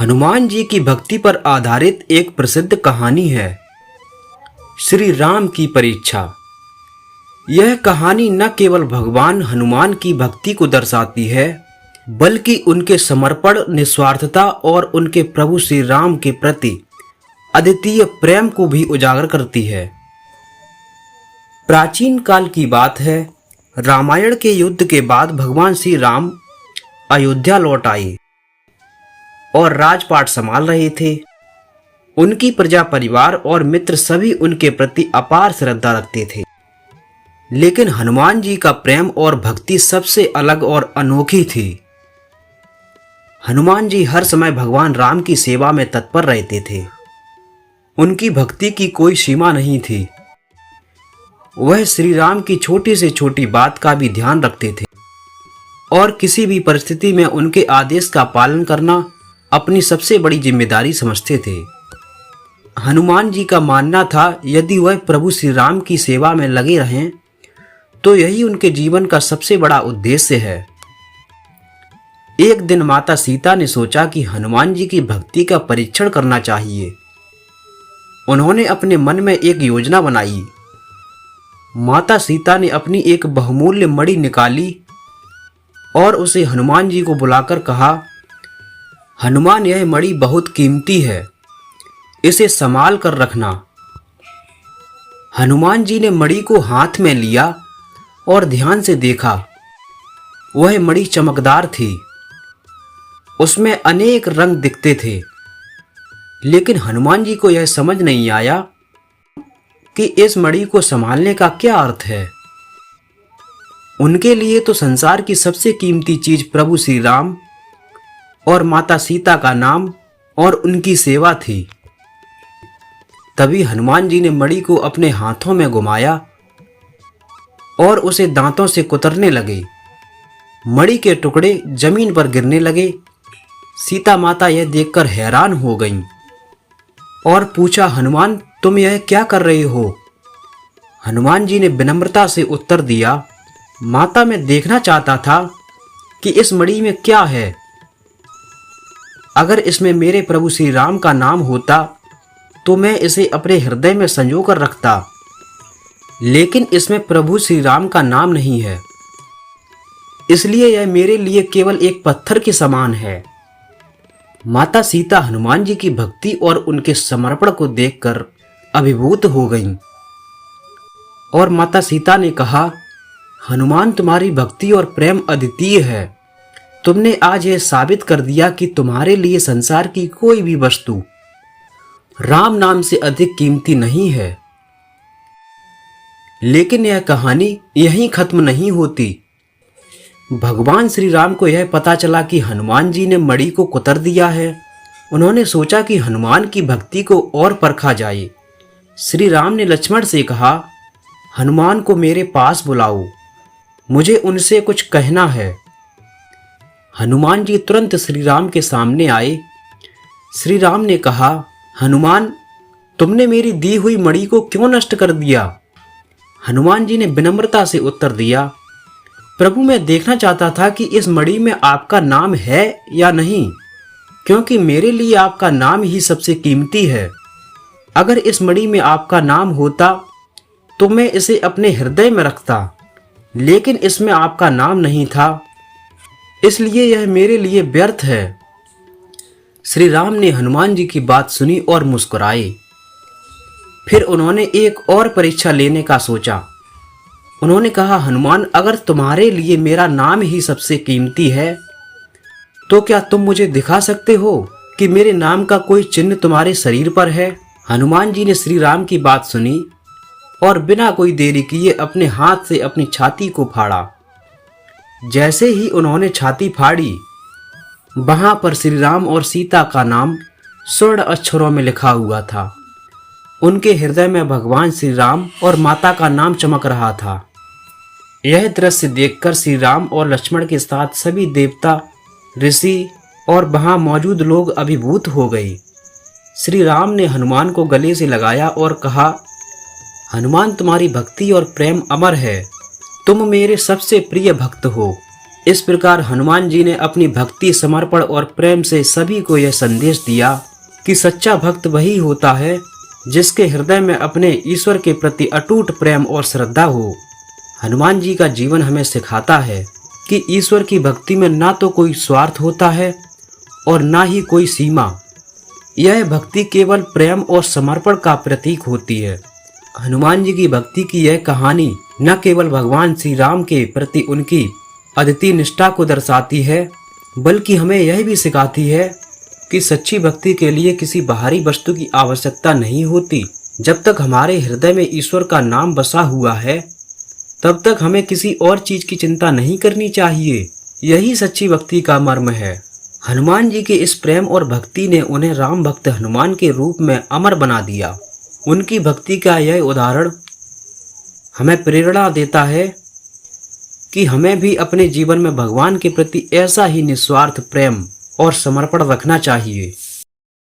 हनुमान जी की भक्ति पर आधारित एक प्रसिद्ध कहानी है, श्री राम की परीक्षा। यह कहानी न केवल भगवान हनुमान की भक्ति को दर्शाती है, बल्कि उनके समर्पण, निस्वार्थता और उनके प्रभु श्री राम के प्रति अद्वितीय प्रेम को भी उजागर करती है। प्राचीन काल की बात है, रामायण के युद्ध के बाद भगवान श्री राम अयोध्या लौट आए और राजपाट संभाल रहे थे। उनकी प्रजा, परिवार और मित्र सभी उनके प्रति अपार श्रद्धा रखते थे, लेकिन हनुमान जी का प्रेम और भक्ति सबसे अलग और अनोखी थी। हनुमान जी हर समय भगवान राम की सेवा में तत्पर रहते थे। उनकी भक्ति की कोई सीमा नहीं थी। वह श्री राम की छोटी से छोटी बात का भी ध्यान रखते थे और किसी भी परिस्थिति में उनके आदेश का पालन करना अपनी सबसे बड़ी जिम्मेदारी समझते थे। हनुमान जी का मानना था, यदि वह प्रभु श्री राम की सेवा में लगे रहें तो यही उनके जीवन का सबसे बड़ा उद्देश्य है। एक दिन माता सीता ने सोचा कि हनुमान जी की भक्ति का परीक्षण करना चाहिए। उन्होंने अपने मन में एक योजना बनाई। माता सीता ने अपनी एक बहुमूल्य मणि निकाली और उसे हनुमान जी को बुलाकर कहा, हनुमान, यह मणि बहुत कीमती है, इसे संभाल कर रखना। हनुमान जी ने मणि को हाथ में लिया और ध्यान से देखा। वह मणि चमकदार थी, उसमें अनेक रंग दिखते थे, लेकिन हनुमान जी को यह समझ नहीं आया कि इस मणि को संभालने का क्या अर्थ है। उनके लिए तो संसार की सबसे कीमती चीज प्रभु श्री राम और माता सीता का नाम और उनकी सेवा थी। तभी हनुमान जी ने मणि को अपने हाथों में घुमाया और उसे दांतों से कुतरने लगे। मणि के टुकड़े जमीन पर गिरने लगे। सीता माता यह देखकर हैरान हो गईं और पूछा, हनुमान, तुम यह क्या कर रहे हो? हनुमान जी ने विनम्रता से उत्तर दिया, माता, मैं देखना चाहता था कि इस मणि में क्या है। अगर इसमें मेरे प्रभु श्री राम का नाम होता तो मैं इसे अपने हृदय में संजो कर रखता, लेकिन इसमें प्रभु श्री राम का नाम नहीं है, इसलिए यह मेरे लिए केवल एक पत्थर के समान है। माता सीता हनुमान जी की भक्ति और उनके समर्पण को देखकर अभिभूत हो गईं और माता सीता ने कहा, हनुमान, तुम्हारी भक्ति और प्रेम अद्वितीय है। तुमने आज यह साबित कर दिया कि तुम्हारे लिए संसार की कोई भी वस्तु राम नाम से अधिक कीमती नहीं है। लेकिन यह कहानी यहीं खत्म नहीं होती। भगवान श्री राम को यह पता चला कि हनुमान जी ने मणि को कुतर दिया है। उन्होंने सोचा कि हनुमान की भक्ति को और परखा जाए। श्री राम ने लक्ष्मण से कहा, हनुमान को मेरे पास बुलाओ, मुझे उनसे कुछ कहना है। हनुमान जी तुरंत श्री राम के सामने आए। श्री राम ने कहा, हनुमान, तुमने मेरी दी हुई मणि को क्यों नष्ट कर दिया? हनुमान जी ने विनम्रता से उत्तर दिया, प्रभु, मैं देखना चाहता था कि इस मणि में आपका नाम है या नहीं, क्योंकि मेरे लिए आपका नाम ही सबसे कीमती है। अगर इस मणि में आपका नाम होता तो मैं इसे अपने हृदय में रखता, लेकिन इसमें आपका नाम नहीं था, इसलिए यह मेरे लिए व्यर्थ है। श्री राम ने हनुमान जी की बात सुनी और मुस्कुराए। फिर उन्होंने एक और परीक्षा लेने का सोचा। उन्होंने कहा, हनुमान, अगर तुम्हारे लिए मेरा नाम ही सबसे कीमती है तो क्या तुम मुझे दिखा सकते हो कि मेरे नाम का कोई चिन्ह तुम्हारे शरीर पर है? हनुमान जी ने श्री राम की बात सुनी और बिना कोई देरी किए अपने हाथ से अपनी छाती को फाड़ा। जैसे ही उन्होंने छाती फाड़ी, वहां पर श्री राम और सीता का नाम स्वर्ण अक्षरों में लिखा हुआ था। उनके हृदय में भगवान श्री राम और माता का नाम चमक रहा था। यह दृश्य देखकर श्री राम और लक्ष्मण के साथ सभी देवता, ऋषि और वहां मौजूद लोग अभिभूत हो गए। श्री राम ने हनुमान को गले से लगाया और कहा, हनुमान, तुम्हारी भक्ति और प्रेम अमर है। तुम मेरे सबसे प्रिय भक्त हो। इस प्रकार हनुमान जी ने अपनी भक्ति, समर्पण और प्रेम से सभी को यह संदेश दिया कि सच्चा भक्त वही होता है जिसके हृदय में अपने ईश्वर के प्रति अटूट प्रेम और श्रद्धा हो। हनुमान जी का जीवन हमें सिखाता है कि ईश्वर की भक्ति में ना तो कोई स्वार्थ होता है और ना ही कोई सीमा। यह भक्ति केवल प्रेम और समर्पण का प्रतीक होती है। हनुमान जी की भक्ति की यह कहानी न केवल भगवान श्री राम के प्रति उनकी अद्वितीय निष्ठा को दर्शाती है, बल्कि हमें यह भी सिखाती है कि सच्ची भक्ति के लिए किसी बाहरी वस्तु की आवश्यकता नहीं होती। जब तक हमारे हृदय में ईश्वर का नाम बसा हुआ है, तब तक हमें किसी और चीज की चिंता नहीं करनी चाहिए। यही सच्ची भक्ति का मर्म है। हनुमान जी के इस प्रेम और भक्ति ने उन्हें राम भक्त हनुमान के रूप में अमर बना दिया। उनकी भक्ति का यह उदाहरण हमें प्रेरणा देता है कि हमें भी अपने जीवन में भगवान के प्रति ऐसा ही निस्वार्थ प्रेम और समर्पण रखना चाहिए।